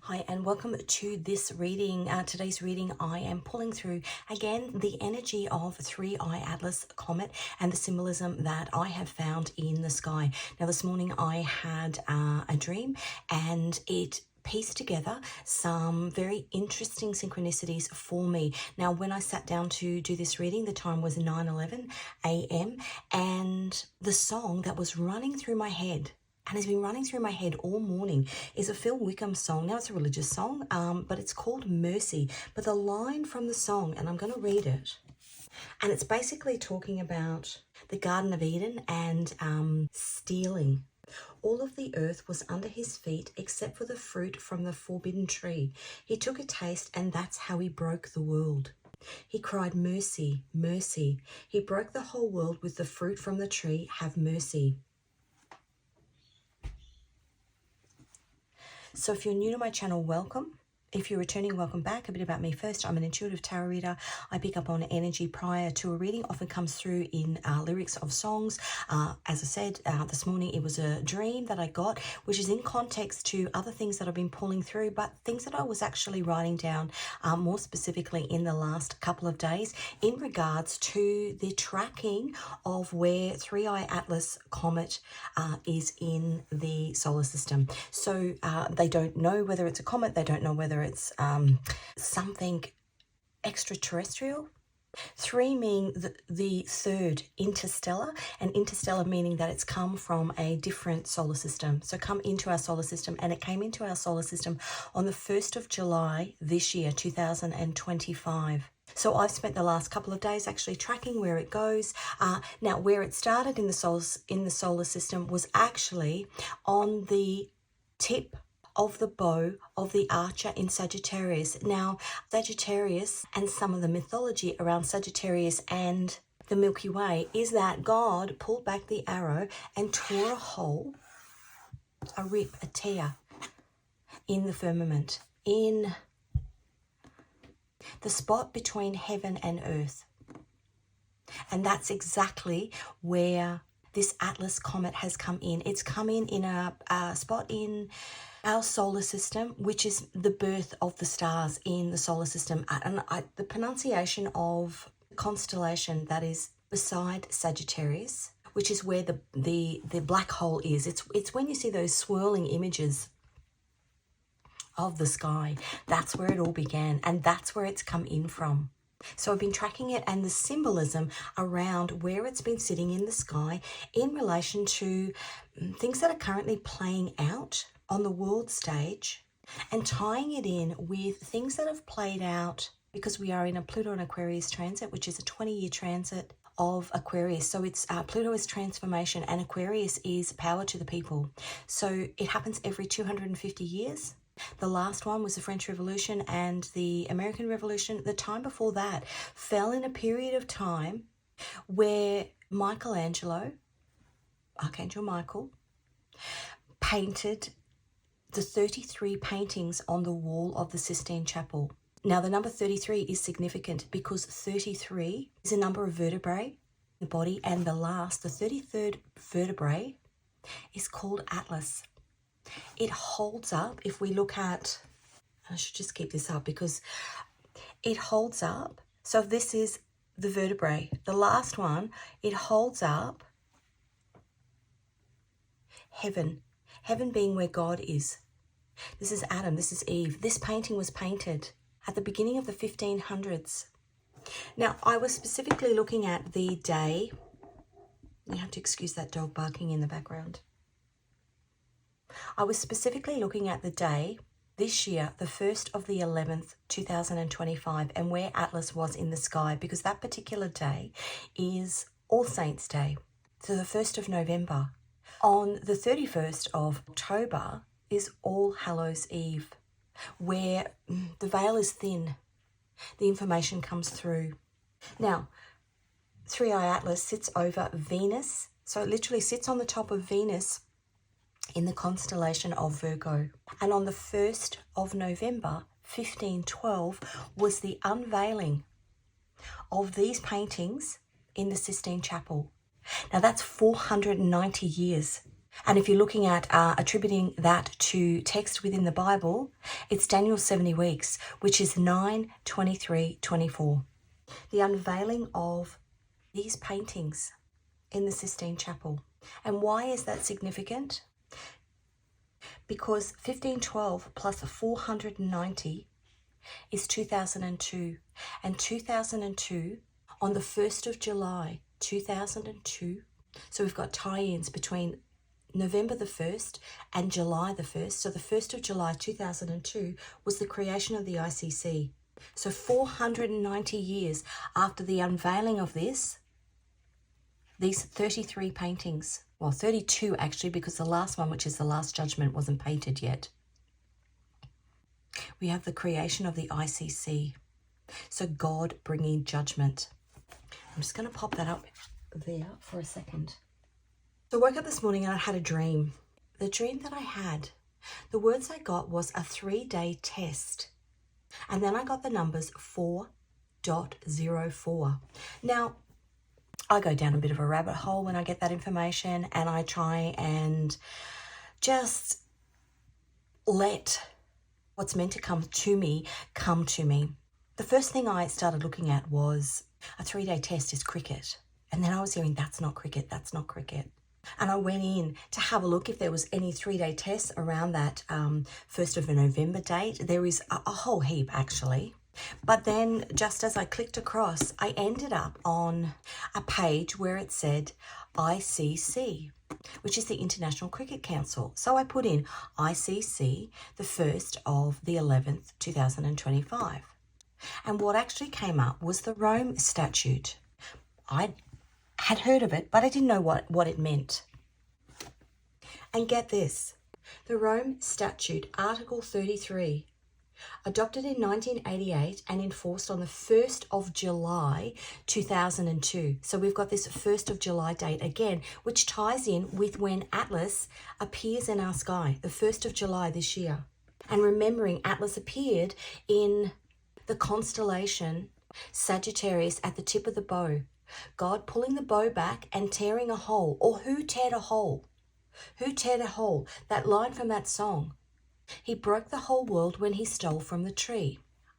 Hi and welcome to this reading. Today's reading, I am pulling through again the energy of 3i Atlas Comet and the symbolism that I have found in the sky. Now this morning I had a dream and it pieced together some very interesting synchronicities for me. Now when I sat down to do this reading, the time was 9:11 a.m. and the song that was running through my head and has been running through my head all morning is a Phil Wickham song. Now it's a religious song, but it's called Mercy. But the line from the song, and I'm going to read it, and it's basically talking about the Garden of Eden and stealing. All of the earth was under his feet except for the fruit from the forbidden tree. He took a taste and that's how he broke the world. He cried, mercy, mercy. He broke the whole world with the fruit from the tree, have mercy. So if you're new to my channel, welcome. If you're returning, welcome back. A bit about me first. I'm an intuitive tarot reader. I pick up on energy prior to a reading. Often comes through in lyrics of songs. As I said, this morning it was a dream that I got, which is in context to other things that I've been pulling through, but things that I was actually writing down more specifically in the last couple of days in regards to the tracking of where 3i Atlas Comet is in the solar system. So they don't know whether it's a comet. They don't know whether it's something extraterrestrial. 3 meaning the third, interstellar, and interstellar meaning that it's come from a different solar system. So come into our solar system, and it came into our solar system on the 1st of July this year, 2025. So I've spent the last couple of days actually tracking where it goes. Now, where it started in the solar system was actually on the tip of the bow of the archer in Sagittarius. Now, Sagittarius and some of the mythology around Sagittarius and the Milky Way is that God pulled back the arrow and tore a hole, a rip, a tear in the firmament, in the spot between heaven and earth. And that's exactly where this Atlas Comet has come in. It's come in a spot in our solar system, which is the birth of the stars in the solar system. And the pronunciation of the constellation that is beside Sagittarius, which is where the black hole is. It's when you see those swirling images of the sky. That's where it all began, and that's where it's come in from. So I've been tracking it and the symbolism around where it's been sitting in the sky in relation to things that are currently playing out on the world stage, and tying it in with things that have played out because we are in a Pluto and Aquarius transit, which is a 20-year transit of Aquarius. So it's Pluto is transformation and Aquarius is power to the people. So it happens every 250 years. The last one was the French Revolution and the American Revolution. The time before that fell in a period of time where Michelangelo, Archangel Michael, painted the 33 paintings on the wall of the Sistine Chapel. Now the number 33 is significant because 33 is a number of vertebrae in the body, and the 33rd vertebrae is called Atlas. It holds up, if we look at, I should just keep this up because it holds up. So this is the vertebrae. The last one, it holds up heaven. Heaven being where God is. This is Adam, this is Eve. This painting was painted at the beginning of the 1500s. Now, I was specifically looking at the day. You have to excuse that dog barking in the background. I was specifically looking at the day this year, the 1st of the 11th, 2025, and where Atlas was in the sky, because that particular day is All Saints' Day. So the 1st of November. On the 31st of October is All Hallows Eve, where the veil is thin. The information comes through. Now, 3i Atlas sits over Venus. So it literally sits on the top of Venus in the constellation of Virgo. And on the 1st of November, 1512, was the unveiling of these paintings in the Sistine Chapel. Now that's 490 years. And if you're looking at attributing that to text within the Bible, it's Daniel's 70 weeks, which is 9:23-24. The unveiling of these paintings in the Sistine Chapel. And why is that significant? Because 1512 plus 490 is 2002. And 2002, on the 1st of July 2002, so we've got tie-ins between November the 1st and July the 1st. So the 1st of July 2002 was the creation of the ICC. So 490 years after the unveiling of this, these 33 paintings, well, 32 actually, because the last one, which is the Last Judgement, wasn't painted yet. We have the creation of the ICC. So God bringing judgment. I'm just going to pop that up there for a second. So I woke up this morning and I had a dream. The dream that I had, the words I got was a 3-day test. And then I got the numbers 4.04. Now, I go down a bit of a rabbit hole when I get that information, and I try and just let what's meant to come to me come to me. The first thing I started looking at was a 3-day test is cricket. And then I was hearing, that's not cricket, that's not cricket. And I went in to have a look if there was any 3-day tests around that 1st of November date. There is a whole heap actually. But then just as I clicked across, I ended up on a page where it said ICC, which is the International Cricket Council. So I put in ICC, the 1st of the 11th, 2025. And what actually came up was the Rome Statute. I had heard of it, but I didn't know what it meant. And get this, the Rome Statute, Article 33, adopted in 1988 and enforced on the 1st of July 2002. So we've got this 1st of July date again, which ties in with when Atlas appears in our sky, the 1st of July this year. And remembering Atlas appeared in the constellation Sagittarius at the tip of the bow. God pulling the bow back and tearing a hole. Or who teared a hole? Who teared a hole? That line from that song. He broke the whole world when he stole from the tree.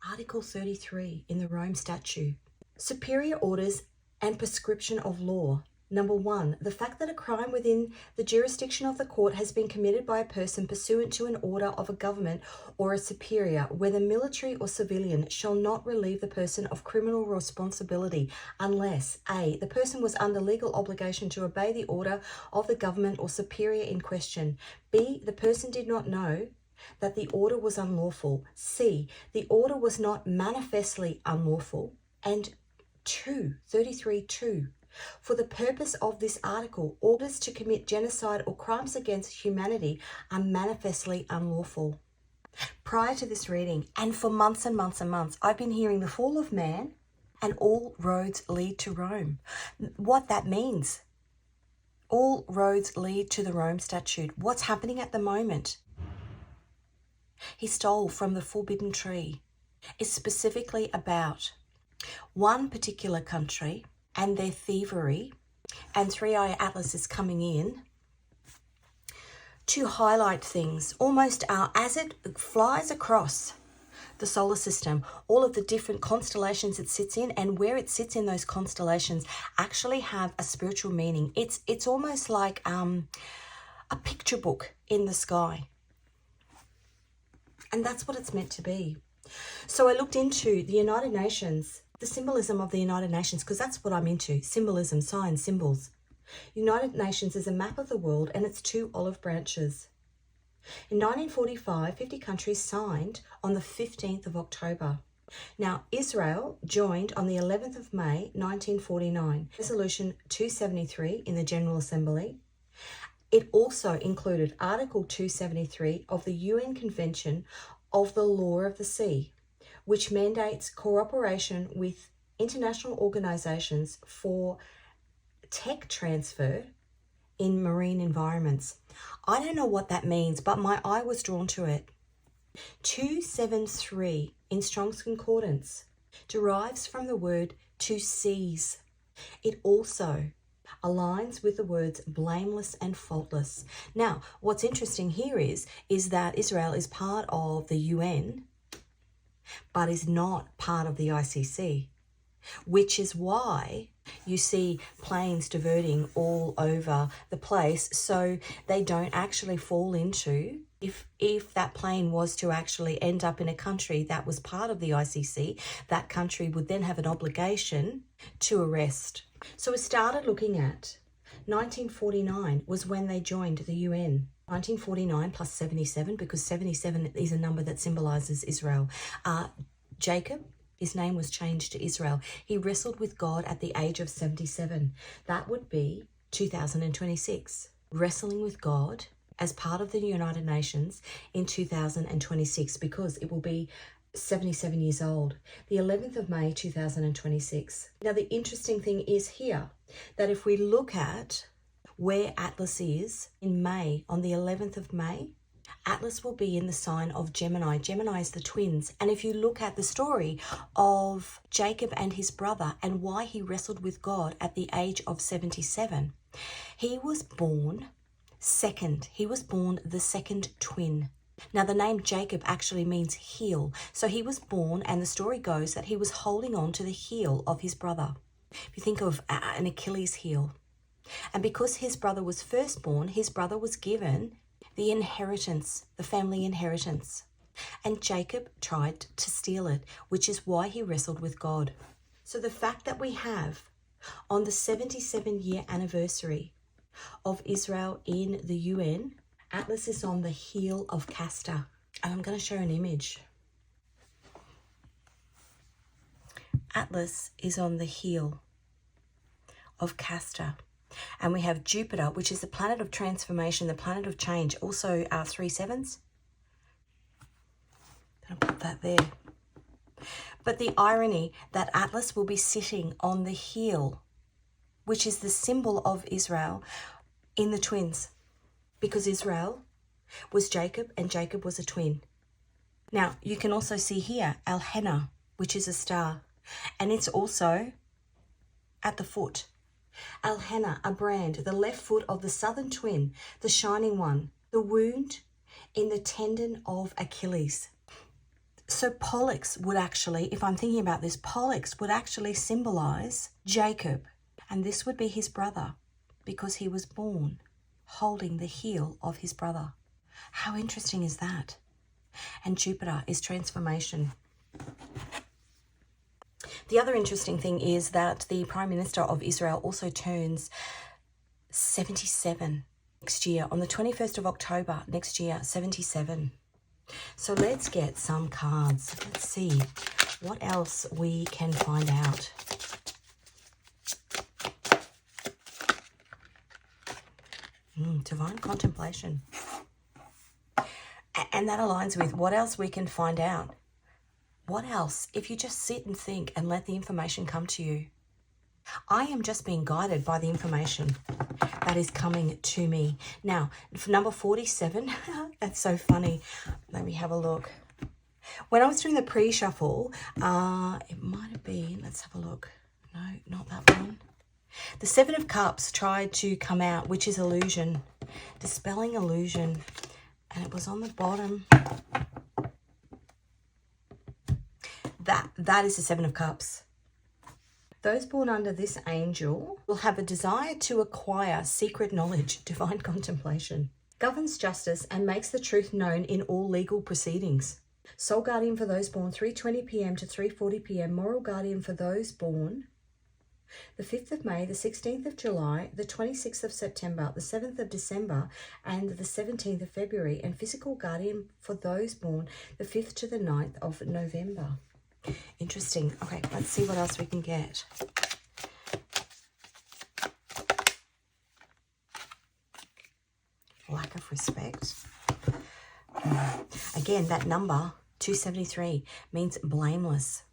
Article 33 in the Rome Statute. Superior orders and prescription of law. Number 1, the fact that a crime within the jurisdiction of the court has been committed by a person pursuant to an order of a government or a superior, whether military or civilian, shall not relieve the person of criminal responsibility unless A, the person was under legal obligation to obey the order of the government or superior in question, B, the person did not know that the order was unlawful, C, the order was not manifestly unlawful, and 33(2). For the purpose of this article, orders to commit genocide or crimes against humanity are manifestly unlawful. Prior to this reading, and for months and months and months, I've been hearing the fall of man and all roads lead to Rome. What that means, all roads lead to the Rome Statute. What's happening at the moment? He stole from the forbidden tree. It's specifically about one particular country and their thievery, and 3i Atlas is coming in to highlight things almost as it flies across the solar system, all of the different constellations it sits in, and where it sits in those constellations actually have a spiritual meaning. It's almost like a picture book in the sky. And that's what it's meant to be. So I looked into the United Nations, the symbolism of the United Nations, because that's what I'm into, symbolism, signs, symbols. United Nations is a map of the world and its 2 olive branches. In 1945, 50 countries signed on the 15th of October. Now, Israel joined on the 11th of May, 1949, Resolution 273 in the General Assembly. It also included Article 273 of the UN Convention of the Law of the Sea, which mandates cooperation with international organizations for tech transfer in marine environments. I don't know what that means, but my eye was drawn to it. 273 in Strong's Concordance derives from the word to seize. It also aligns with the words blameless and faultless. Now, what's interesting here is that Israel is part of the UN, but is not part of the ICC, which is why you see planes diverting all over the place, so they don't actually fall into, if that plane was to actually end up in a country that was part of the ICC, that country would then have an obligation to arrest. So we started looking at 1949 was when they joined the UN. 1949 plus 77, because 77 is a number that symbolizes Israel. Jacob, his name was changed to Israel. He wrestled with God at the age of 77. That would be 2026. Wrestling with God as part of the United Nations in 2026, because it will be 77 years old, the 11th of May 2026. Now, the interesting thing is here that if we look at where Atlas is in May, on the 11th of May, Atlas will be in the sign of Gemini. Gemini is the twins. And if you look at the story of Jacob and his brother and why he wrestled with God at the age of 77, he was born second. He was born the second twin. Now, the name Jacob actually means heel. So he was born, and the story goes that he was holding on to the heel of his brother. If you think of an Achilles heel. And because his brother was firstborn, his brother was given the inheritance, the family inheritance. And Jacob tried to steal it, which is why he wrestled with God. So the fact that we have on the 77-year anniversary of Israel in the UN, Atlas is on the heel of Castor. And I'm going to show an image. Atlas is on the heel of Castor. And we have Jupiter, which is the planet of transformation, the planet of change. Also 3 sevens. I'll put that there. But the irony that Atlas will be sitting on the heel, which is the symbol of Israel, in the twins. Because Israel was Jacob and Jacob was a twin. Now, you can also see here Al-Henna, which is a star. And it's also at the foot. Al-Henna, a brand, the left foot of the southern twin, the shining one, the wound in the tendon of Achilles. So Pollux would actually, if I'm thinking about this, Pollux would actually symbolize Jacob. And this would be his brother, because he was born holding the heel of his brother. How interesting is that? And Jupiter is transformation. The other interesting thing is that the Prime Minister of Israel also turns 77 next year, on the 21st of October next year, 77. So let's get some cards. Let's see what else we can find out. Divine contemplation. And that aligns with what else we can find out. What else? If you just sit and think and let the information come to you. I am just being guided by the information that is coming to me. Now, for number 47, that's so funny. Let me have a look. When I was doing the pre-shuffle, it might have been, let's have a look. No, not that one. The 7 of Cups tried to come out, which is illusion. Dispelling illusion. And it was on the bottom. That is the 7 of Cups. Those born under this angel will have a desire to acquire secret knowledge, divine contemplation. Governs justice and makes the truth known in all legal proceedings. Soul guardian for those born 3:20 p.m. to 3:40 p.m. Moral guardian for those born the 5th of May, the 16th of July, the 26th of September, the 7th of December, and the 17th of February. And physical guardian for those born the 5th to the 9th of November. Interesting. Okay, let's see what else we can get. Lack of respect. Again, that number, 273, means blameless.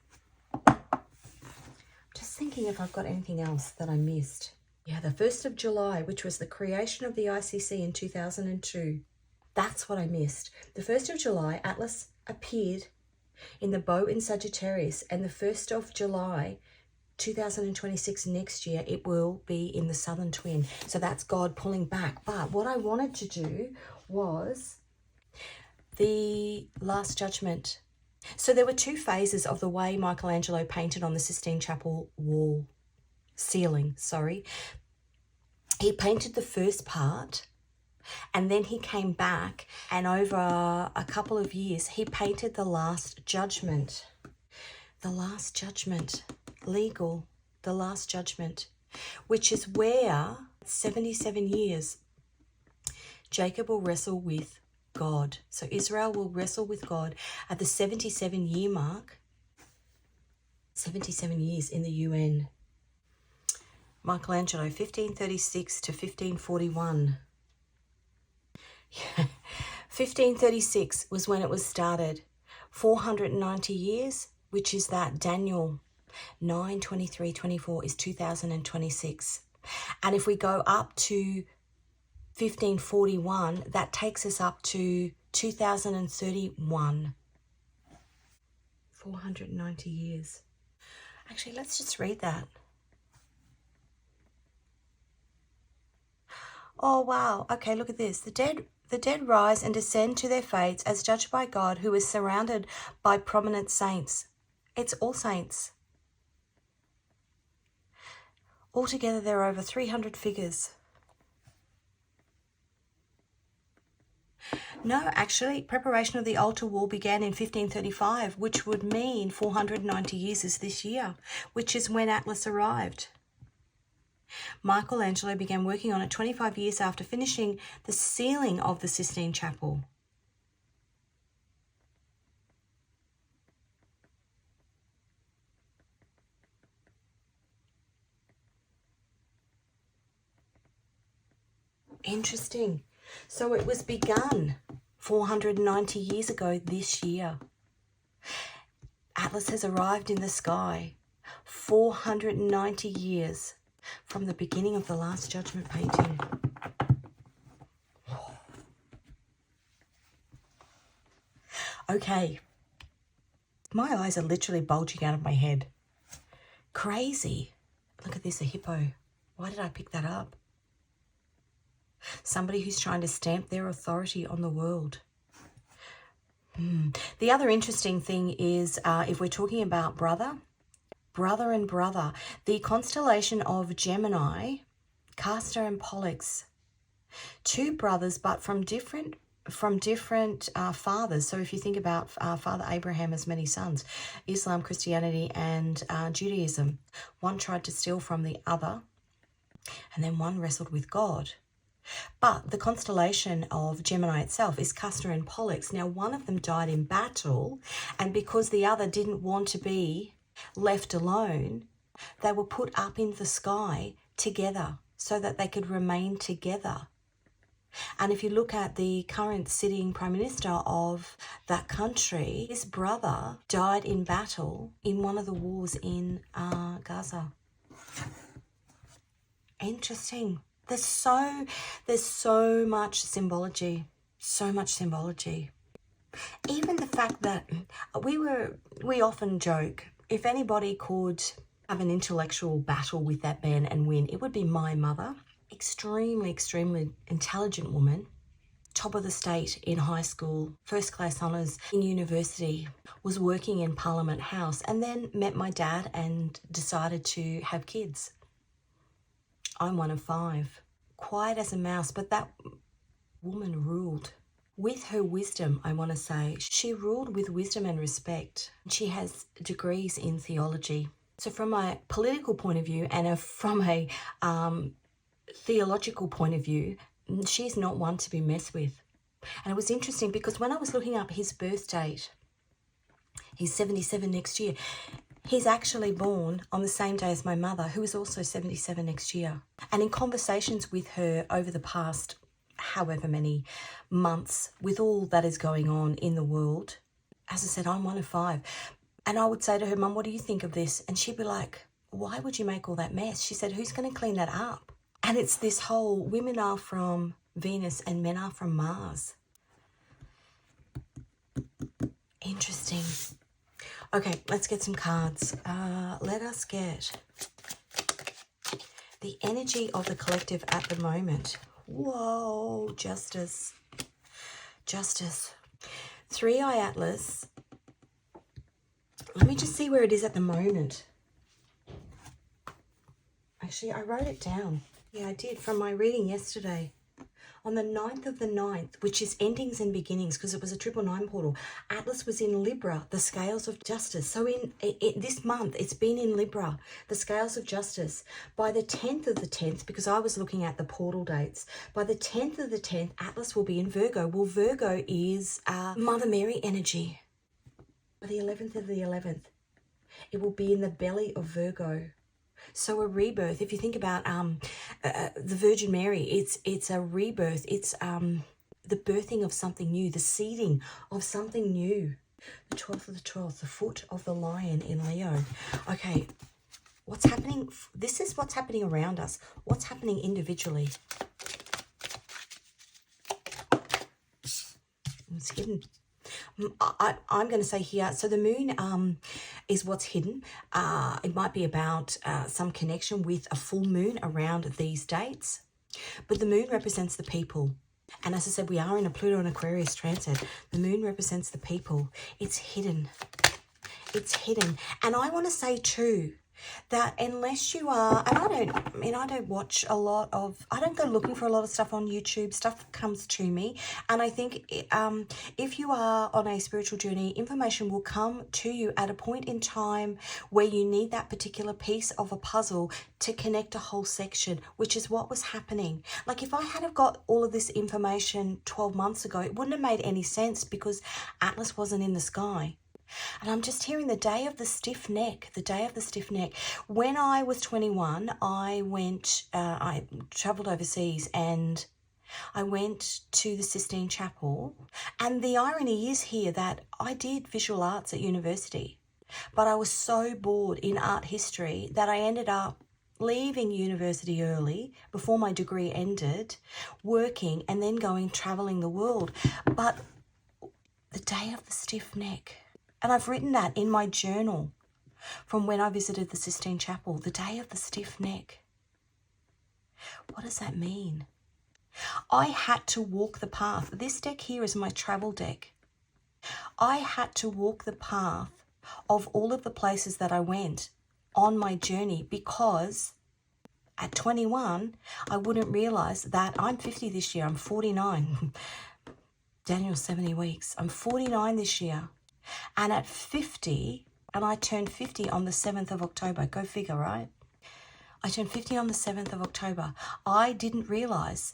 Just thinking if I've got anything else that I missed. Yeah, the 1st of July, which was the creation of the ICC in 2002. That's what I missed. The 1st of July, Atlas appeared in the bow in Sagittarius, and the 1st of July 2026 next year, it will be in the southern twin. So that's God pulling back. But what I wanted to do was the Last Judgement. So there were two phases of the way Michelangelo painted on the Sistine Chapel ceiling. He painted the first part, and then he came back, and over a couple of years, he painted the Last Judgement. The Last Judgement, legal, the Last Judgement, which is where 77 years Jacob will wrestle with God. So Israel will wrestle with God at the 77-year mark. 77 years in the UN. Michelangelo, 1536 to 1541. 1536 was when it was started. 490 years, which is that Daniel 9:23-24 is 2026. And if we go up to 1541, that takes us up to 2031. 490 years. Actually, let's just read that. Oh, wow. Okay, look at this. The dead rise and descend to their fates as judged by God, who is surrounded by prominent saints. It's all saints. Altogether, there are over 300 figures. No, actually, preparation of the altar wall began in 1535, which would mean 490 years is this year, which is when Atlas arrived. Michelangelo began working on it 25 years after finishing the ceiling of the Sistine Chapel. Interesting. So it was begun 490 years ago this year. Atlas has arrived in the sky 490 years from the beginning of the Last Judgement painting. Okay. My eyes are literally bulging out of my head. Crazy. Look at this, a hippo. Why did I pick that up? Somebody who's trying to stamp their authority on the world. The other interesting thing is, if we're talking about brother and brother, the constellation of Gemini, Castor and Pollux, two brothers, but from different fathers. So if you think about Father Abraham has many sons, Islam, Christianity, and Judaism. One tried to steal from the other, and then one wrestled with God. But the constellation of Gemini itself is Castor and Pollux. Now, one of them died in battle, and because the other didn't want to be left alone, they were put up in the sky together so that they could remain together. And if you look at the current sitting Prime Minister of that country, his brother died in battle in one of the wars in Gaza. Interesting. There's so much symbology, Even the fact that we often joke, if anybody could have an intellectual battle with that man and win, it would be my mother. Extremely intelligent woman, top of the state in high school, first class honours in university, was working in Parliament House, and then met my dad and decided to have kids. I'm one of 5. Quiet as a mouse, but that woman ruled. With her wisdom, I want to say, she ruled with wisdom and respect. She has degrees in theology. So from a political point of view and from a theological point of view, she's not one to be messed with. And it was interesting because when I was looking up his birth date, he's 77 next year. He's actually born on the same day as my mother, who is also 77 next year. And in conversations with her over the past however many months, with all that is going on in the world, as I said, I'm one of 5. And I would say to her, Mum, what do you think of this? And she'd be like, why would you make all that mess? She said, who's going to clean that up? And it's this whole women are from Venus and men are from Mars. Interesting. Okay, let's get some cards. Let us get the energy of the collective at the moment. Whoa, justice. Justice. 3-eye Atlas. Let me just see where it is at the moment. Actually, I wrote it down. Yeah, I did from my reading yesterday. On the 9th of the 9th, which is endings and beginnings, because it was a 999 portal, Atlas was in Libra, the scales of justice. So in this month, it's been in Libra, the scales of justice. By the 10th of the 10th, because I was looking at the portal dates, by the 10th of the 10th, Atlas will be in Virgo. Well, Virgo is Mother Mary energy. By the 11th of the 11th, it will be in the belly of Virgo. So a rebirth, if you think about the Virgin Mary, it's a rebirth. It's the birthing of something new, the seeding of something new. The 12th of the 12th, the foot of the lion in Leo. Okay, what's happening? This is what's happening around us. What's happening individually? It's hidden. I'm going to say here, so the moon is what's hidden. It might be about some connection with a full moon around these dates. But the moon represents the people. And as I said, we are in a Pluto and Aquarius transit. The moon represents the people. It's hidden. It's hidden. And I want to say too, that unless you are, and I don't watch a lot of, I don't go looking for a lot of stuff on YouTube. Stuff comes to me. And I think if you are on a spiritual journey, information will come to you at a point in time where you need that particular piece of a puzzle to connect a whole section, which is what was happening. Like if I had have got all of this information 12 months ago, it wouldn't have made any sense because Atlas wasn't in the sky. And I'm just hearing the day of the stiff neck, the day of the stiff neck. When I was 21, I traveled overseas and I went to the Sistine Chapel. And the irony is here that I did visual arts at university, but I was so bored in art history that I ended up leaving university early before my degree ended, working and then going traveling the world. But the day of the stiff neck, and I've written that in my journal from when I visited the Sistine Chapel, the day of the stiff neck. What does that mean? I had to walk the path. This deck here is my travel deck. I had to walk the path of all of the places that I went on my journey because at 21, I wouldn't realize that I'm 50 this year. I'm 49. Daniel's 70 weeks. I'm 49 this year. And at 50, and I turned 50 on the 7th of October. Go figure, right? I turned 50 on the 7th of October. I didn't realize,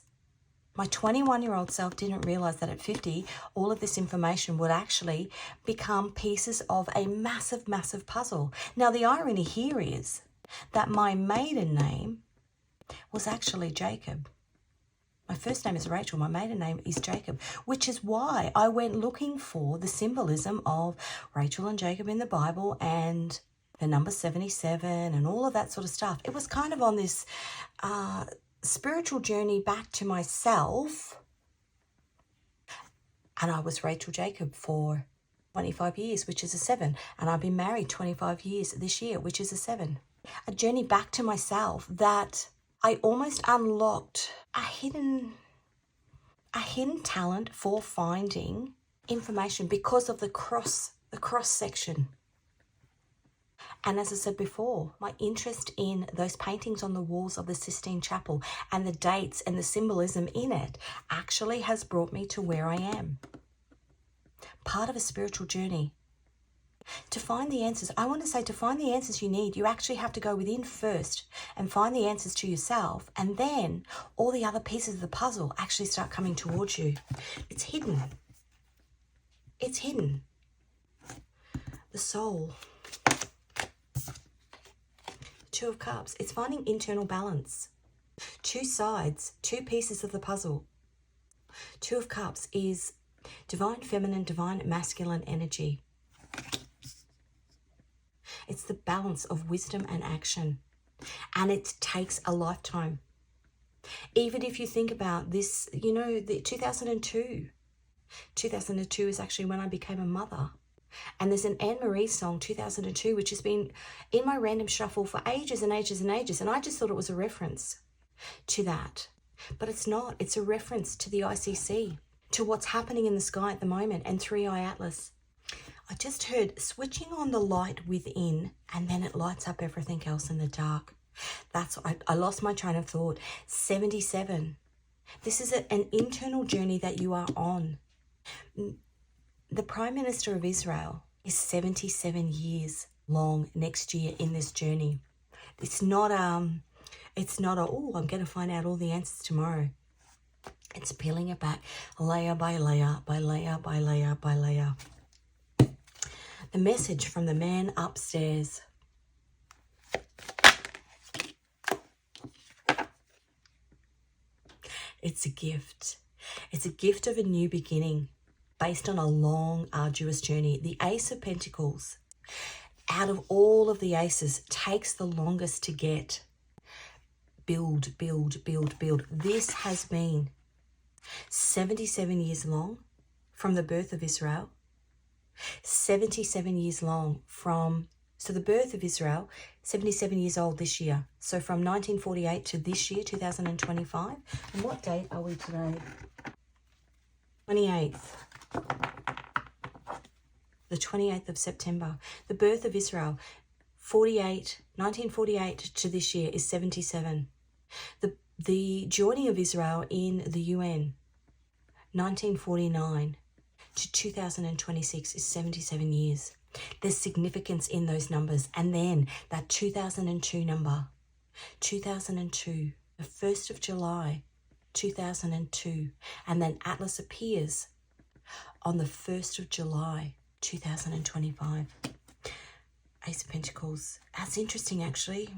my 21-year-old self didn't realize that at 50, all of this information would actually become pieces of a massive, massive puzzle. Now, the irony here is that my maiden name was actually Jacob. My first name is Rachel. My maiden name is Jacob, which is why I went looking for the symbolism of Rachel and Jacob in the Bible and the number 77 and all of that sort of stuff. It was kind of on this spiritual journey back to myself. And I was Rachel Jacob for 25 years, which is a 7. And I've been married 25 years this year, which is a 7. A journey back to myself that I almost unlocked a hidden talent for finding information because of the cross section. And as I said before, my interest in those paintings on the walls of the Sistine Chapel and the dates and the symbolism in it actually has brought me to where I am. Part of a spiritual journey. To find the answers, I want to say to find the answers you need, you actually have to go within first and find the answers to yourself. And then all the other pieces of the puzzle actually start coming towards you. It's hidden. It's hidden. The soul. Two of Cups. It's finding internal balance. Two sides, two pieces of the puzzle. Two of Cups is divine feminine, divine masculine energy. It's the balance of wisdom and action. And it takes a lifetime. Even if you think about this, you know, the 2002. 2002 is actually when I became a mother. And there's an Anne-Marie song, 2002, which has been in my random shuffle for ages and ages and ages. And I just thought it was a reference to that. But it's not. It's a reference to the ICC, to what's happening in the sky at the moment, and 3i Atlas. I just heard switching on the light within, and then it lights up everything else in the dark. I lost my train of thought. 77. This is an internal journey that you are on. The Prime Minister of Israel is 77 years long next year in this journey. It's not I'm going to find out all the answers tomorrow. It's peeling it back layer by layer by layer by layer by layer. The message from the man upstairs. It's a gift. It's a gift of a new beginning based on a long, arduous journey. The Ace of Pentacles, out of all of the aces, takes the longest to get. Build, build, build, build. This has been 77 years long from the birth of Israel. 77 years long from, so the birth of Israel, 77 years old this year. So from 1948 to this year, 2025. And what date are we today? 28th. The 28th of September. The birth of Israel, 1948 to this year is 77. The joining of Israel in the UN, 1949 to 2026 is 77 years. There's significance in those numbers. And then that 2002 number, 2002, the 1st of July, 2002. And then Atlas appears on the 1st of July, 2025. Ace of Pentacles. That's interesting, actually.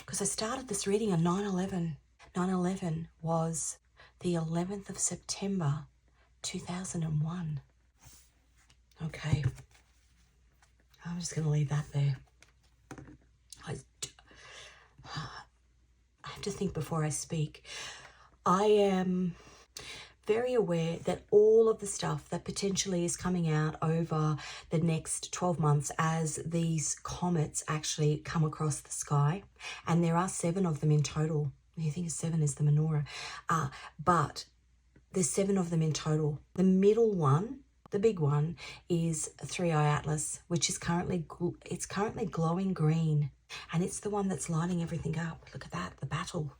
Because I started this reading on 9/11. 9/11 was the 11th of September, 2001. Okay. I'm just going to leave that there. I have to think before I speak. I am very aware that all of the stuff that potentially is coming out over the next 12 months as these comets actually come across the sky, and there are 7 of them in total. You think 7 is the menorah, but there's 7 of them in total. The middle one, the big one, is 3i Atlas, which is currently glowing green, and it's the one that's lighting everything up. Look at that, the battle,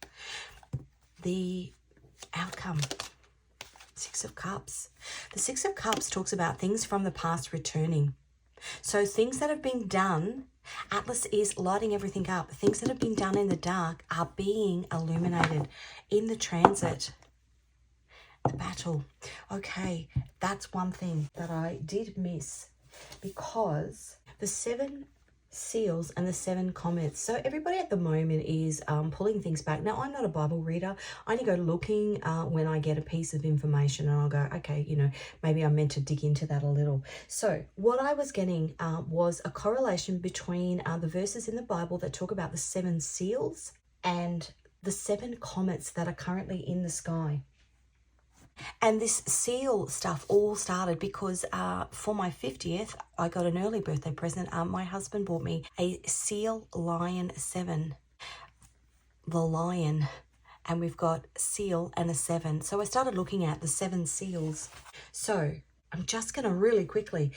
the outcome. 6 of Cups. The 6 of Cups talks about things from the past returning. So things that have been done, Atlas is lighting everything up. Things that have been done in the dark are being illuminated in the transit. The battle. Okay, that's one thing that I did miss, because the 7 seals and the 7 comets. So everybody at the moment is pulling things back. Now, I'm not a Bible reader. I only go looking when I get a piece of information, and I'll go, okay, you know, maybe I'm meant to dig into that a little. So what I was getting was a correlation between the verses in the Bible that talk about the 7 seals and the 7 comets that are currently in the sky. And this seal stuff all started because for my 50th, I got an early birthday present. My husband bought me a seal lion 7, the lion, and we've got seal and a 7. So I started looking at the 7 seals. So I'm just going to really quickly,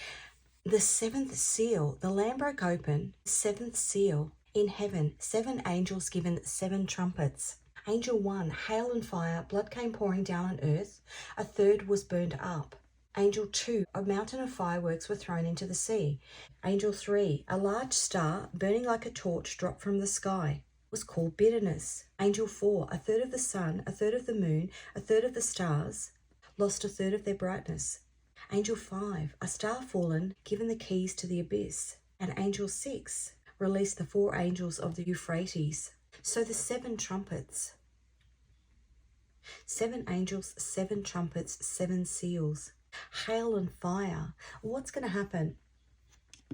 the 7th seal, the lamb broke open, 7th seal in heaven, 7 angels given 7 trumpets. Angel 1, hail and fire, blood came pouring down on earth, a third was burned up. Angel 2, a mountain of fireworks were thrown into the sea. Angel 3, a large star burning like a torch dropped from the sky, was called bitterness. Angel 4, a third of the sun, a third of the moon, a third of the stars, lost a third of their brightness. Angel 5, a star fallen, given the keys to the abyss. And Angel 6, released the 4 angels of the Euphrates. So the 7 trumpets, 7 angels, 7 trumpets, 7 seals, hail and fire. What's going to happen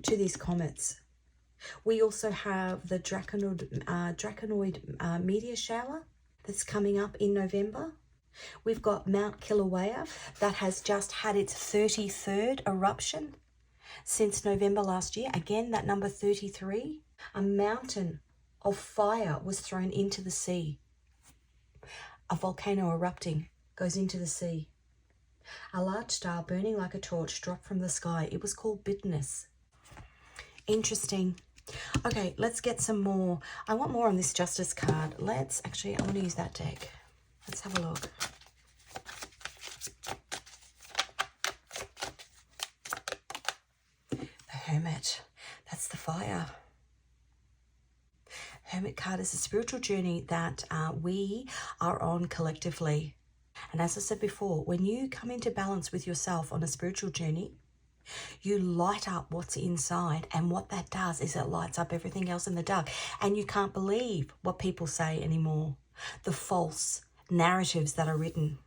to these comets? We also have the Draconoid meteor shower that's coming up in November. We've got Mount Kilauea that has just had its 33rd eruption. since November last year. Again, that number 33. A mountain of fire was thrown into the sea. A volcano erupting goes into the sea. A large star burning like a torch dropped from the sky. It was called bitterness. Interesting. Okay, let's get some more. I want more on this Justice card. I want to use that deck. Let's have a look. The Hermit. That's the fire. Hermit card is a spiritual journey that we are on collectively. And as I said before, when you come into balance with yourself on a spiritual journey, you light up what's inside, and what that does is it lights up everything else in the dark. And you can't believe what people say anymore, the false narratives that are written.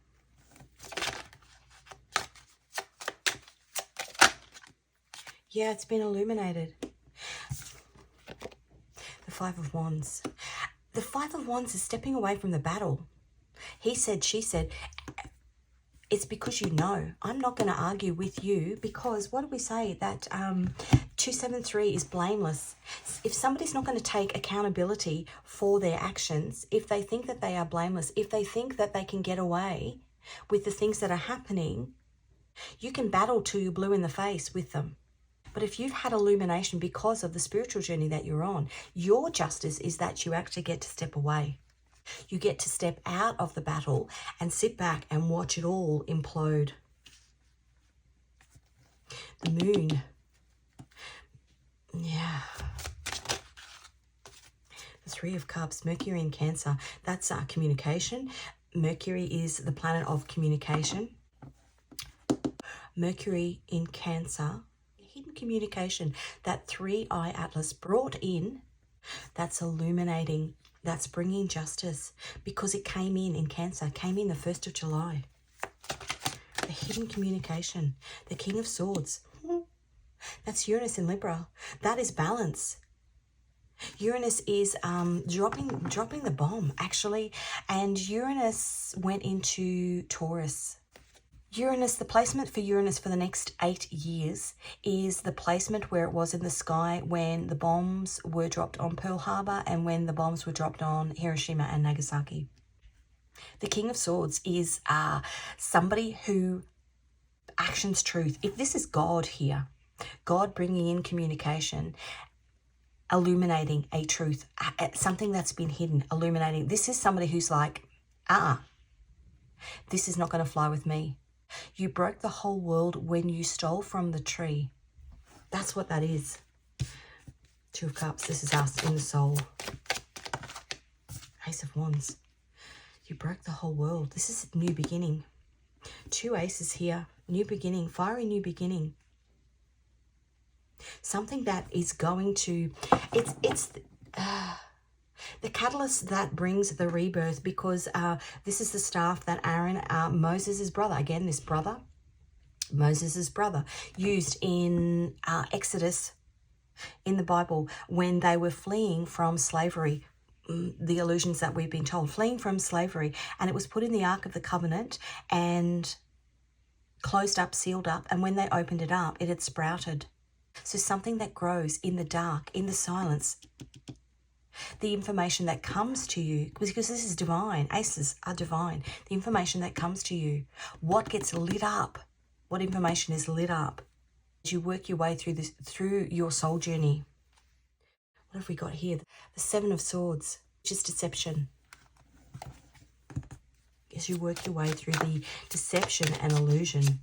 Yeah, it's been illuminated. The Five of Wands. The Five of Wands is stepping away from the battle. He said, she said, it's because you know. I'm not going to argue with you, because what do we say? That 273 is blameless. If somebody's not going to take accountability for their actions, if they think that they are blameless, if they think that they can get away with the things that are happening, you can battle till you're blue in the face with them. But if you've had illumination because of the spiritual journey that you're on, your justice is that you actually get to step away. You get to step out of the battle and sit back and watch it all implode. The Moon. Yeah. The Three of Cups, Mercury in Cancer. That's communication. Mercury is the planet of communication. Mercury in Cancer, hidden communication. That 3-eye Atlas brought in, that's illuminating. That's bringing justice, because it came in Cancer, came in the 1st of July. The hidden communication, the King of Swords. That's Uranus in Libra. That is balance. Uranus is dropping the bomb, actually. And Uranus went into Taurus. Uranus, the placement for Uranus for the next 8 years is the placement where it was in the sky when the bombs were dropped on Pearl Harbor and when the bombs were dropped on Hiroshima and Nagasaki. The King of Swords is somebody who actions truth. If this is God here, God bringing in communication, illuminating a truth, something that's been hidden, illuminating. This is somebody who's like, this is not going to fly with me. You broke the whole world when you stole from the tree. That's what that is. Two of Cups, this is us in the soul. Ace of Wands. You broke the whole world. This is a new beginning. Two aces here. New beginning, fiery new beginning. Something that is going to, it's the catalyst that brings the rebirth, because this is the staff that Aaron, Moses' brother, again, this brother, Moses' brother, used in Exodus in the Bible when they were fleeing from slavery. The illusions that we've been told, fleeing from slavery, and it was put in the Ark of the Covenant and closed up, sealed up, and when they opened it up, it had sprouted. So something that grows in the dark, in the silence, the information that comes to you, because this is divine, aces are divine, the information that comes to you, what gets lit up, what information is lit up as you work your way through this, through your soul journey. What have we got here? The Seven of Swords, which is deception. As you work your way through the deception and illusion.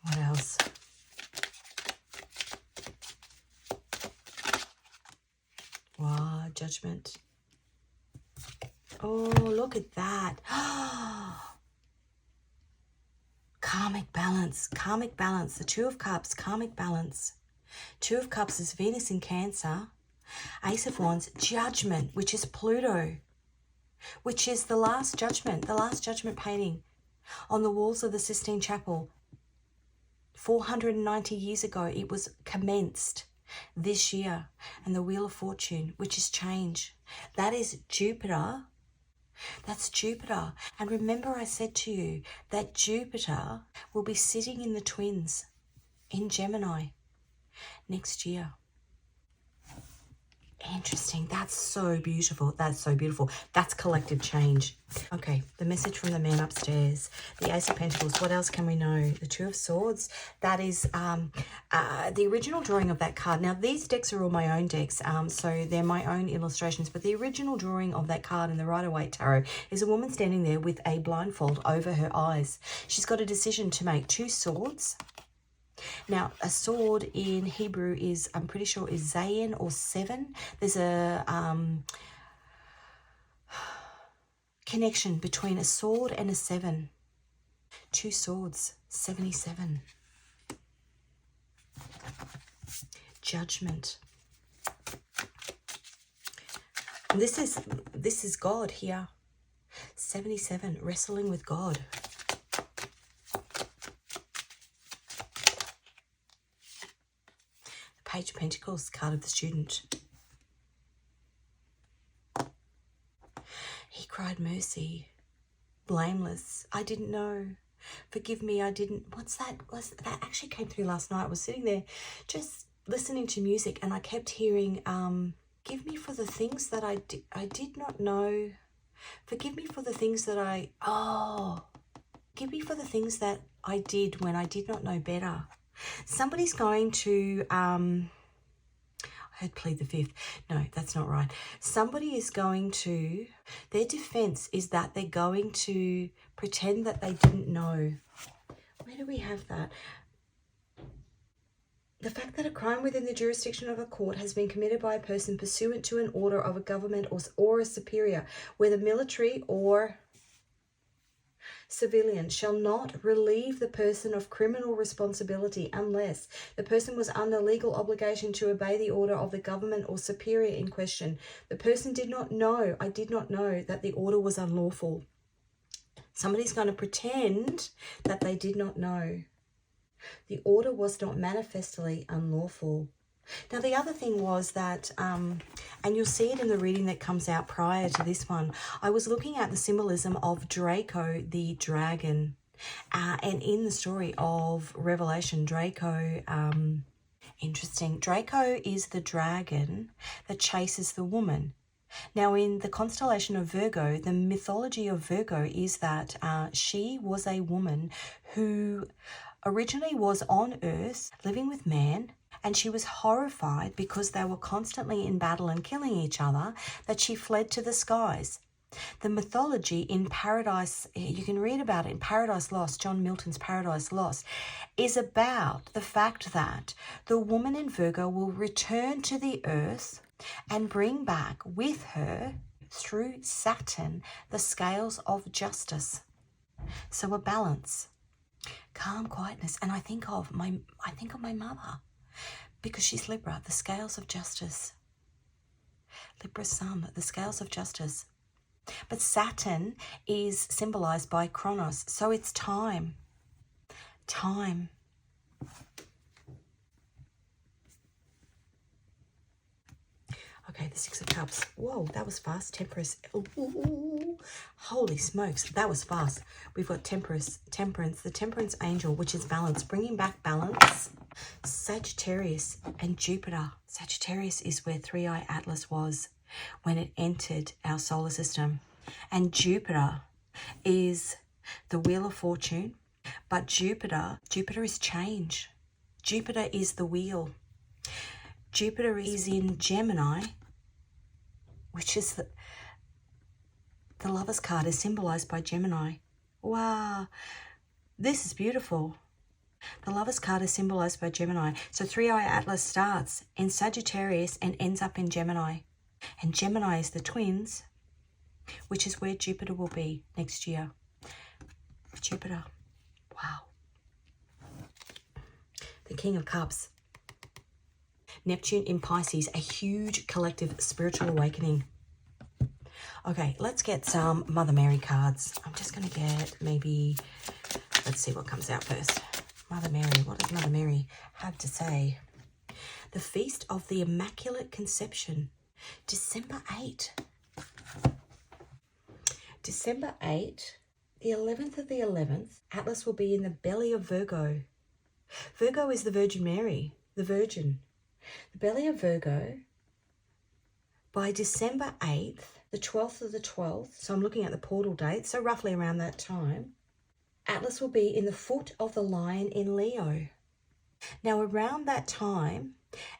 What else? Wow, Judgment. Oh, look at that. Karmic balance, karmic balance. The Two of Cups, karmic balance. Two of Cups is Venus in Cancer. Ace of Wands, Judgment, which is Pluto, which is the Last Judgment, the Last Judgment painting on the walls of the Sistine Chapel. 490 years ago, it was commenced this year. And the Wheel of Fortune, which is change. That is Jupiter That's Jupiter. And remember I said to you that Jupiter will be sitting in the twins in Gemini next year. Interesting. That's so beautiful. That's so beautiful. That's collective change. Okay, the message from the man upstairs. The Ace of Pentacles. What else can we know? The Two of Swords. That is the original drawing of that card. Now, these decks are all my own decks, so they're my own illustrations. But the original drawing of that card in the Rider-Waite Tarot is a woman standing there with a blindfold over her eyes. She's got a decision to make. Two swords. Now, a sword in Hebrew is, I'm pretty sure, is Zayin or 7. There's a connection between a sword and a 7. Two swords, 77. Judgment. And this is God here. 77, wrestling with God. Page of Pentacles, card of the student. He cried mercy. Blameless. I didn't know. Forgive me, I didn't. What's that? That actually came through last night. I was sitting there just listening to music and I kept hearing, give me for the things that I did not know. Forgive me for the things that give me for the things that I did when I did not know better. Somebody's going to, I heard plead the fifth. No, that's not right. Somebody is going to, their defense is that they're going to pretend that they didn't know. Where do we have that? The fact that a crime within the jurisdiction of a court has been committed by a person pursuant to an order of a government or a superior, whether military or civilian, shall not relieve the person of criminal responsibility unless the person was under legal obligation to obey the order of the government or superior in question. The person did not know, I did not know that the order was unlawful. Somebody's going to pretend that they did not know. The order was not manifestly unlawful. Now, the other thing was that, and you'll see it in the reading that comes out prior to this one, I was looking at the symbolism of Draco, the dragon. And in the story of Revelation, Draco, interesting, Draco is the dragon that chases the woman. Now, in the constellation of Virgo, the mythology of Virgo is that she was a woman who originally was on Earth living with man, and she was horrified because they were constantly in battle and killing each other, that she fled to the skies. The mythology in Paradise, you can read about it in Paradise Lost, John Milton's Paradise Lost, is about the fact that the woman in Virgo will return to the earth and bring back with her, through Saturn, the scales of justice. So a balance, calm, quietness. And I think of my mother, because she's Libra, the scales of justice. Libra sun, the scales of justice. But Saturn is symbolized by Chronos, so it's time. Time. Okay, the Six of Cups. Whoa, that was fast. Temperance. Ooh, holy smokes, that was fast. We've got Temperance, the Temperance Angel, which is balance, bringing back balance. Sagittarius and Jupiter. Sagittarius is where 3i Atlas was when it entered our solar system. And Jupiter is the Wheel of Fortune. But Jupiter is change. Jupiter is the wheel. Jupiter is in Gemini, which is the Lover's card is symbolized by Gemini. Wow, this is beautiful. The Lover's card is symbolized by Gemini. So 3i Atlas starts in Sagittarius and ends up in Gemini. And Gemini is the twins, which is where Jupiter will be next year. Jupiter. Wow. The King of Cups. Neptune in Pisces, a huge collective spiritual awakening. Okay, let's get some Mother Mary cards. I'm just going to get maybe, let's see what comes out first. Mother Mary, what does Mother Mary have to say? The Feast of the Immaculate Conception, December 8. December 8, the 11th of the 11th, Atlas will be in the belly of Virgo. Virgo is the Virgin Mary, the Virgin. The belly of Virgo, by December 8th, the 12th of the 12th, so I'm looking at the portal date, so roughly around that time, Atlas will be in the foot of the lion in Leo. Now around that time,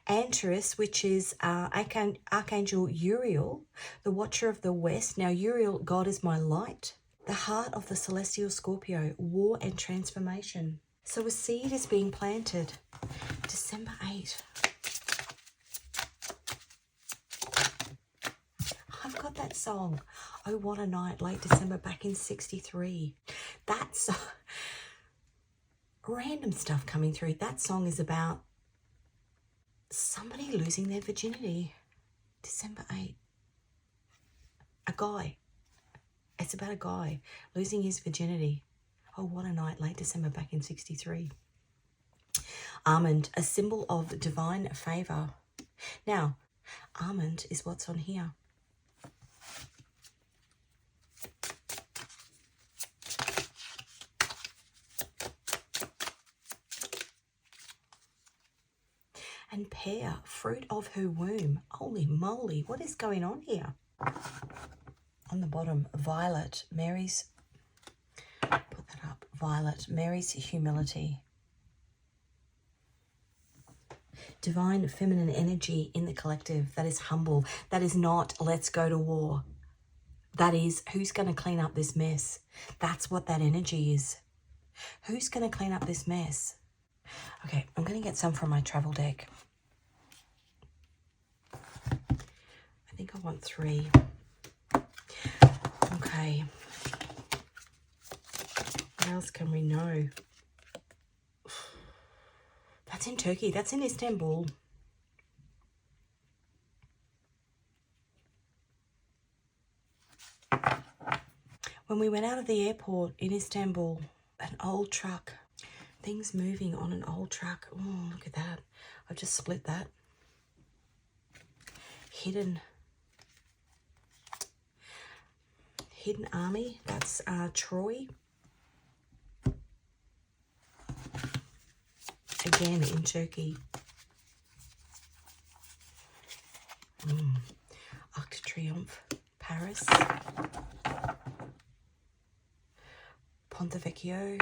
Antares, which is Archangel Uriel, the Watcher of the West. Now Uriel, God is my light. The heart of the celestial Scorpio, war and transformation. So a seed is being planted. December 8. I've got that song, Oh What a Night, late December, back in 63. That's random stuff coming through. That song is about somebody losing their virginity. December 8. A guy. It's about a guy losing his virginity. Oh, what a night, late December, back in 63. Almond, a symbol of divine favour. Now, almond is what's on here. And pear, fruit of her womb. Holy moly, what is going on here? On the bottom, violet, Mary's, put that up, violet, Mary's humility. Divine feminine energy in the collective that is humble, that is not let's go to war. That is who's going to clean up this mess. That's what that energy is. Who's going to clean up this mess? Okay, I'm going to get some from my travel deck. I think I want 3. Okay. What else can we know? That's in Turkey. That's in Istanbul. When we went out of the airport in Istanbul, an old truck, things moving on an old truck. Oh, look at that. I've just split that. Hidden army. That's Troy. Again in Turkey. Arc de Triomphe, Paris. Ponte Vecchio.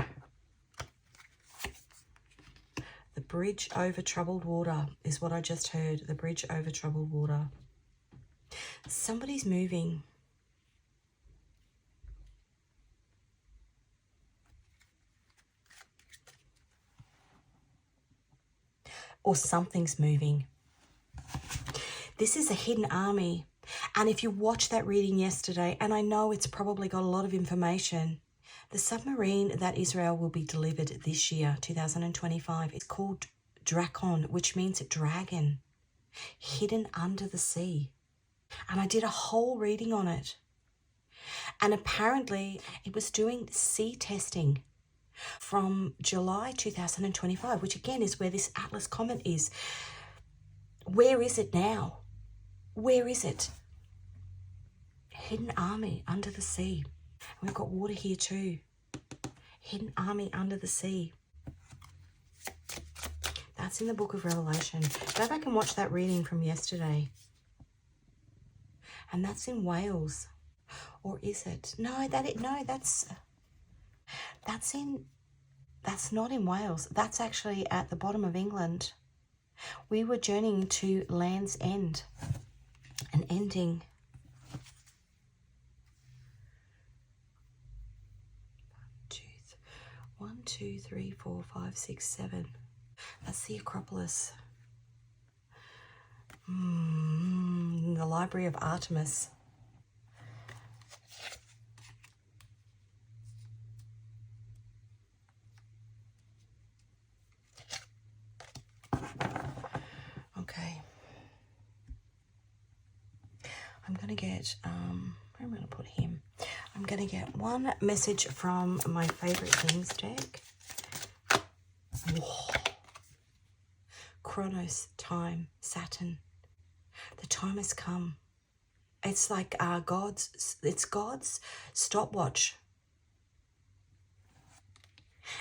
The bridge over troubled water is what I just heard. The bridge over troubled water. Somebody's moving. Or something's moving. This is a hidden army. And if you watched that reading yesterday, and I know it's probably got a lot of information, the submarine that Israel will be delivered this year, 2025, is called Drakon, which means dragon, hidden under the sea. And I did a whole reading on it. And apparently it was doing sea testing from July 2025, which again is where this Atlas Comet is. Where is it now? Where is it? Hidden army under the sea. And we've got water here too. Hidden army under the sea. That's in the book of Revelation. Go back and watch that reading from yesterday. And that's in Wales. Or is it? No, that's not in Wales. That's actually at the bottom of England. We were journeying to Land's End. An ending. 1, 2, 3, 4, 5, 6, 7. That's the Acropolis. The Library of Artemis. Okay. I'm going to get, where am I going to put him? I'm going to get one message from my favorite things deck. Whoa. Chronos, time, Saturn. The time has come. It's like God's stopwatch.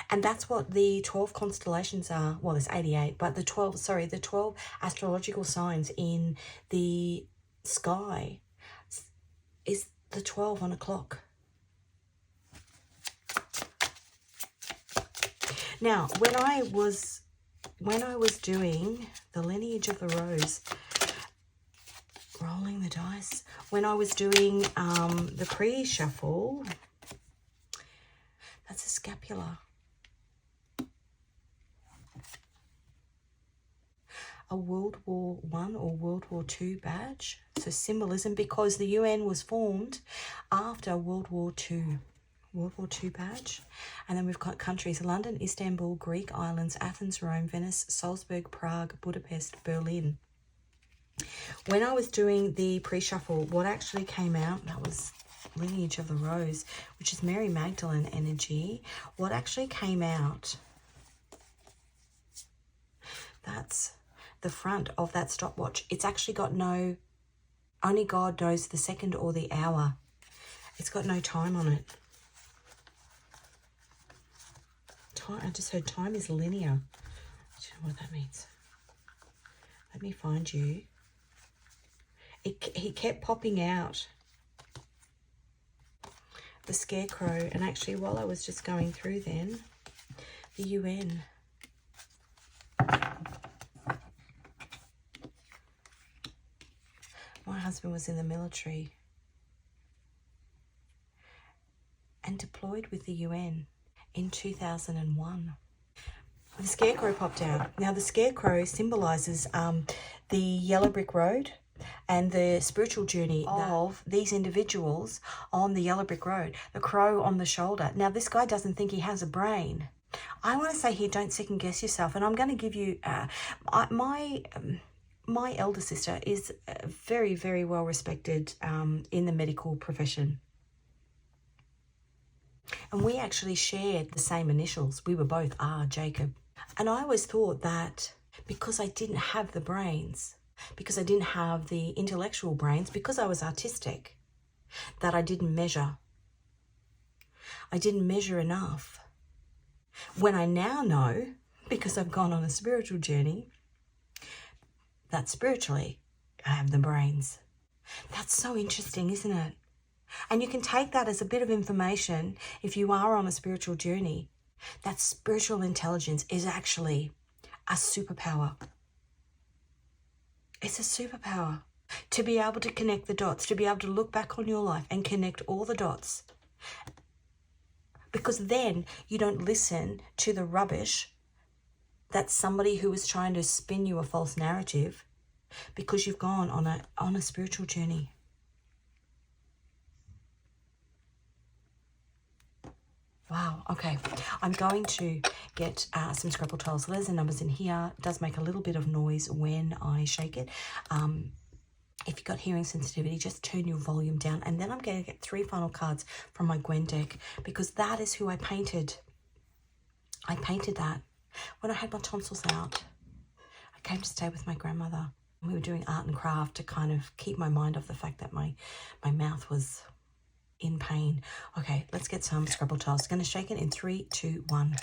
And that's what the 12 constellations are. Well, there's 88, but the 12 astrological signs in the sky is the 12 on a clock. Now, when I was doing the lineage of the rose, rolling the dice, when I was doing the pre-shuffle, that's a scapula. A World War I or World War II badge. So symbolism, because the UN was formed after World War II. World War II badge. And then we've got countries: London, Istanbul, Greek islands, Athens, Rome, Venice, Salzburg, Prague, Budapest, Berlin. When I was doing the pre-shuffle, what actually came out, that was Lineage of the Rose, which is Mary Magdalene energy. What actually came out, that's the front of that stopwatch. It's actually got no, only God knows the second or the hour. It's got no time on it. Time, I just heard time is linear. I don't know what that means. Let me find you. He kept popping out. The Scarecrow. And actually, while I was just going through then, the UN. My husband was in the military and deployed with the UN in 2001. The Scarecrow popped out. Now, the Scarecrow symbolises the yellow brick road and the spiritual journey of these individuals on the yellow brick road. The crow on the shoulder. Now, this guy doesn't think he has a brain. I want to say here, don't second guess yourself. And I'm going to give you my elder sister is very, very well respected in the medical profession. And we actually shared the same initials. We were both R. Jacob. And I always thought that because I didn't have the brains, because I didn't have the intellectual brains, because I was artistic, that I didn't measure. I didn't measure enough. When I now know, because I've gone on a spiritual journey, that spiritually I have the brains. That's so interesting, isn't it? And you can take that as a bit of information if you are on a spiritual journey. That spiritual intelligence is actually a superpower. It's a superpower. To be able to connect the dots, to be able to look back on your life and connect all the dots. Because then you don't listen to the rubbish that somebody who is trying to spin you a false narrative, because you've gone on a spiritual journey. Wow, okay. I'm going to get some Scrabble tiles. Letters and numbers in here. It does make a little bit of noise when I shake it. If you've got hearing sensitivity, just turn your volume down. And then I'm going to get 3 final cards from my Gwen deck, because that is who I painted. I painted that when I had my tonsils out. I came to stay with my grandmother. We were doing art and craft to kind of keep my mind off the fact that my mouth was in pain. Okay, let's get some Scrabble tiles. Going to shake it in 3, 2, 1.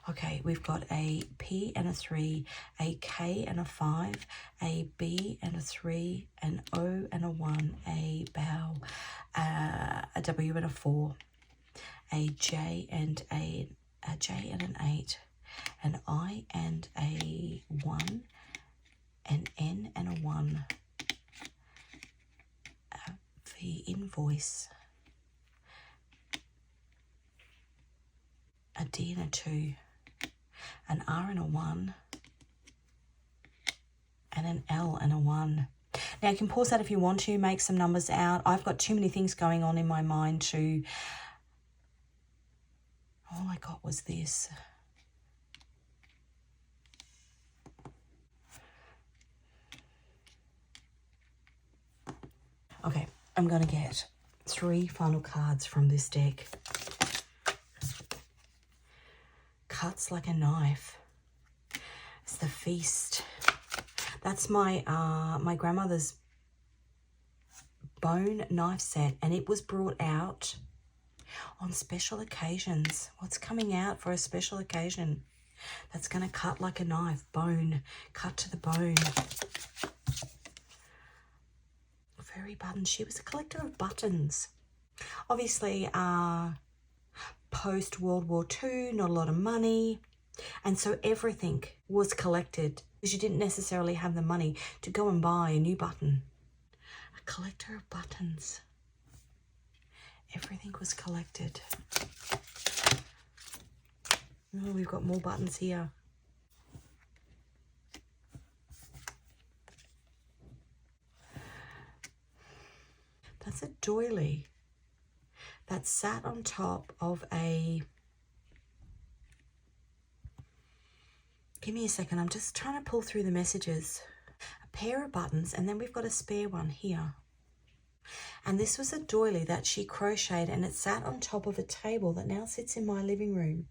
Okay, we've got a P and a 3, a K and a 5, a B and a 3, an O and a 1, a bow, a W and a 4, a J and an 8, an I and a 1, an N and a 1, the invoice, a D and a 2, an R and a 1, and an L and a 1. Now, you can pause that if you want to, make some numbers out. I've got too many things going on in my mind to... All I got was this. Okay, I'm going to get 3 final cards from this deck. Cuts like a knife. It's the feast. That's my my grandmother's bone knife set, and it was brought out on special occasions. What's coming out for a special occasion that's going to cut like a knife? Bone, cut to the bone. Fairy buttons. She was a collector of buttons. Obviously, post World War II, not a lot of money, and so everything was collected because you didn't necessarily have the money to go and buy a new button. A collector of buttons. Everything was collected. Oh, we've got more buttons here. That's a doily that sat on top of a... Give me a second, I'm just trying to pull through the messages. A pair of buttons, and then we've got a spare one here. And this was a doily that she crocheted, and it sat on top of a table that now sits in my living room,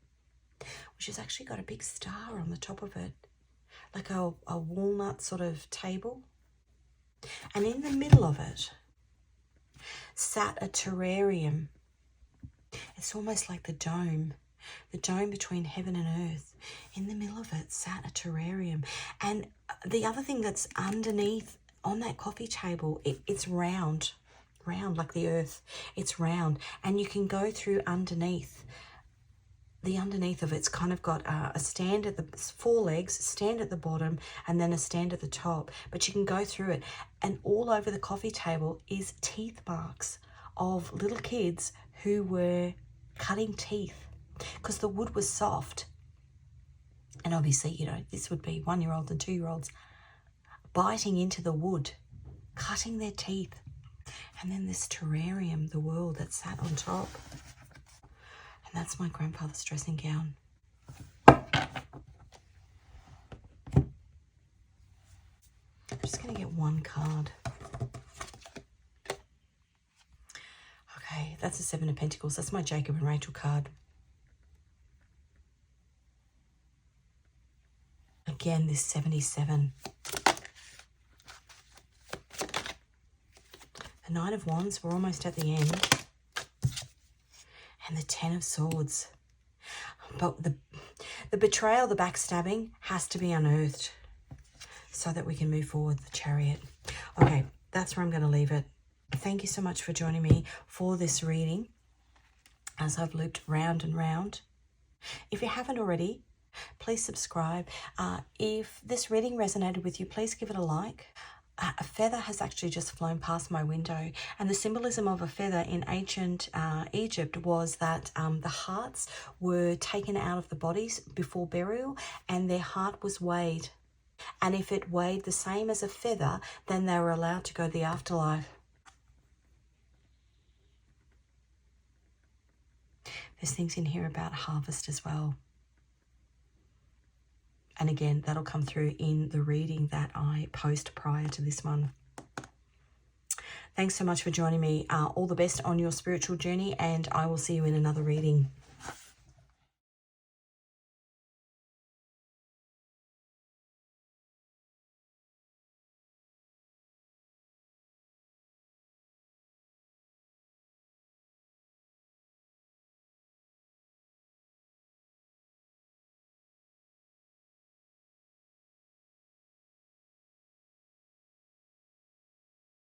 which has actually got a big star on the top of it, like a walnut sort of table. And in the middle of it sat a terrarium. It's almost like the dome between heaven and earth. In the middle of it sat a terrarium. And the other thing that's underneath on that coffee table, it's round like the earth. It's round, and you can go through underneath. The underneath of it's kind of got a stand at the 4 legs, stand at the bottom, and then a stand at the top. But you can go through it, and all over the coffee table is teeth marks of little kids who were cutting teeth because the wood was soft. And obviously, you know, this would be 1-year-olds and 2-year-olds biting into the wood, cutting their teeth. And then this terrarium, the world that sat on top. And that's my grandfather's dressing gown. I'm just going to get one card. Okay, that's a 7 of Pentacles. That's my Jacob and Rachel card. Again, this 77. The Knight of Wands, we're almost at the end. And the 10 of Swords. But the betrayal, the backstabbing has to be unearthed so that we can move forward. The Chariot. Okay, that's where I'm going to leave it. Thank you so much for joining me for this reading as I've looped round and round. If you haven't already, please subscribe. If this reading resonated with you, please give it a like. A feather has actually just flown past my window, and the symbolism of a feather in ancient Egypt was that the hearts were taken out of the bodies before burial, and their heart was weighed. And if it weighed the same as a feather, then they were allowed to go to the afterlife. There's things in here about harvest as well. And again, that'll come through in the reading that I post prior to this one. Thanks so much for joining me. All the best on your spiritual journey, and I will see you in another reading.